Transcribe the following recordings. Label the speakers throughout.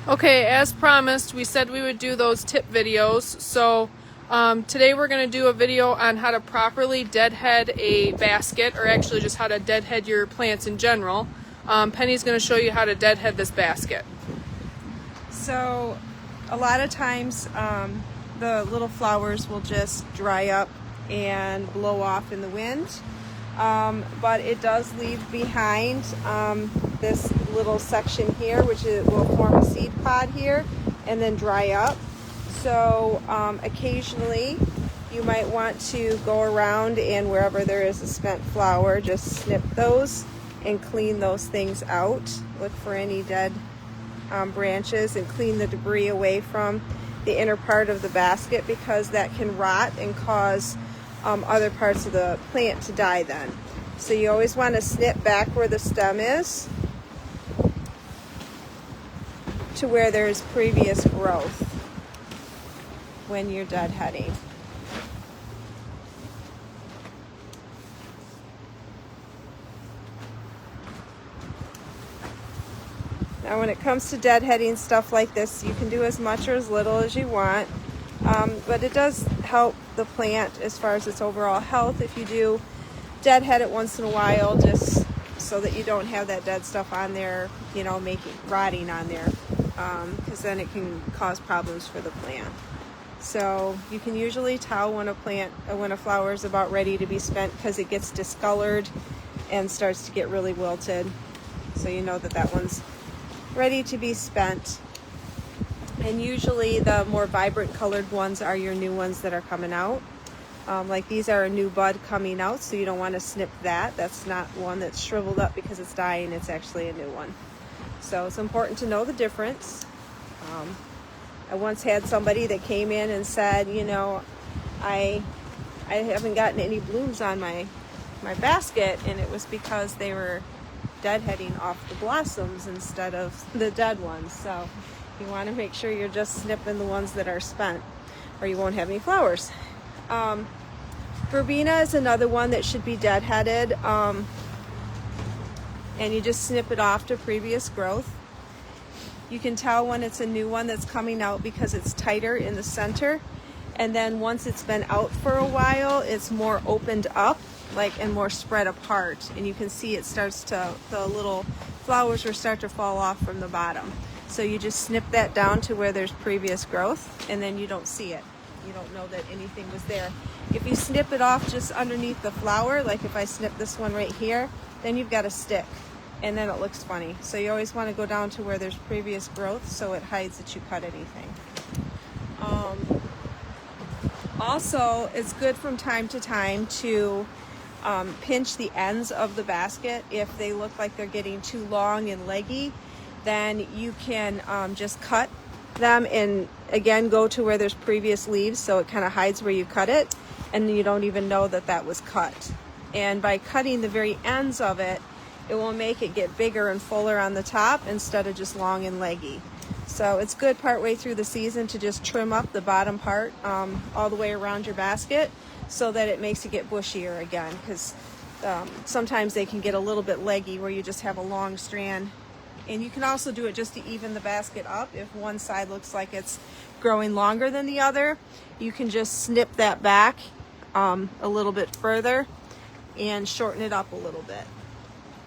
Speaker 1: Okay, as promised, we said we would do those tip videos. So today we're going to do a video on how to properly deadhead a basket, or actually just how to deadhead your plants in general. Penny's going to show you how to deadhead this basket.
Speaker 2: So a lot of times the little flowers will just dry up and blow off in the wind. But it does leave behind this little section here, which will form a seed pod here and then dry up. So occasionally you might want to go around and wherever there is a spent flower, just snip those and clean those things out. Look for any dead branches and clean the debris away from the inner part of the basket, because that can rot and cause other parts of the plant to die then. So you always want to snip back where the stem is to where there's previous growth when you're deadheading. Now when it comes to deadheading stuff like this, you can do as much or as little as you want, but it does help the plant as far as its overall health if you do deadhead it once in a while, just so that you don't have that dead stuff on there, you know, rotting on there, because then it can cause problems for the plant. So you can usually tell when a flower is about ready to be spent, because it gets discolored and starts to get really wilted. So you know that that one's ready to be spent. And usually the more vibrant colored ones are your new ones that are coming out. Like these are a new bud coming out, so you don't want to snip that. That's not one that's shriveled up because it's dying. It's actually a new one. So it's important to know the difference. I once had somebody that came in and said, you know, I haven't gotten any blooms on my basket, and it was because they were deadheading off the blossoms instead of the dead ones. So you want to make sure you're just snipping the ones that are spent, or you won't have any flowers. Verbena is another one that should be deadheaded, and you just snip it off to previous growth. You can tell when it's a new one that's coming out because it's tighter in the center, and then once it's been out for a while, it's more opened up, and more spread apart, and you can see the little flowers will start to fall off from the bottom. So you just snip that down to where there's previous growth, and then you don't see it. You don't know that anything was there. If you snip it off just underneath the flower, like if I snip this one right here, then you've got a stick, and then it looks funny. So you always want to go down to where there's previous growth, so it hides that you cut anything. Also, it's good from time to time to pinch the ends of the basket. If they look like they're getting too long and leggy, then you can just cut them and again go to where there's previous leaves, so it kind of hides where you cut it, and you don't even know that that was cut. And by cutting the very ends of it, it will make it get bigger and fuller on the top instead of just long and leggy. So it's good partway through the season to just trim up the bottom part all the way around your basket, so that it makes it get bushier again, because sometimes they can get a little bit leggy where you just have a long strand. And you can also do it just to even the basket up. If one side looks like it's growing longer than the other, you can just snip that back a little bit further and shorten it up a little bit.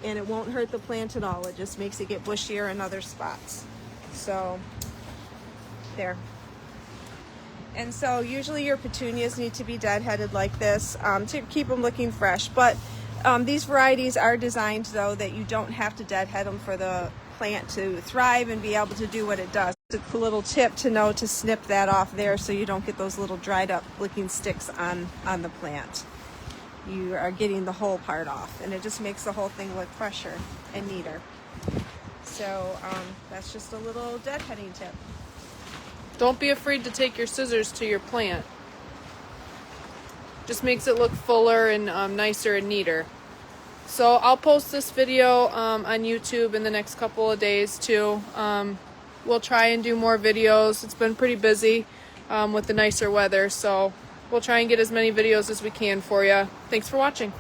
Speaker 2: And it won't hurt the plant at all. It just makes it get bushier in other spots. So, there. And so usually your petunias need to be deadheaded like this to keep them looking fresh. But these varieties are designed, though, that you don't have to deadhead them for the plant to thrive and be able to do what it does. It's a little tip to know to snip that off there, so you don't get those little dried up looking sticks on the plant. You are getting the whole part off, and it just makes the whole thing look fresher and neater. So that's just a little deadheading tip.
Speaker 1: Don't be afraid to take your scissors to your plant. Just makes it look fuller and nicer and neater. So I'll post this video on YouTube in the next couple of days too. We'll try and do more videos. It's been pretty busy with the nicer weather, so we'll try and get as many videos as we can for you. Thanks for watching.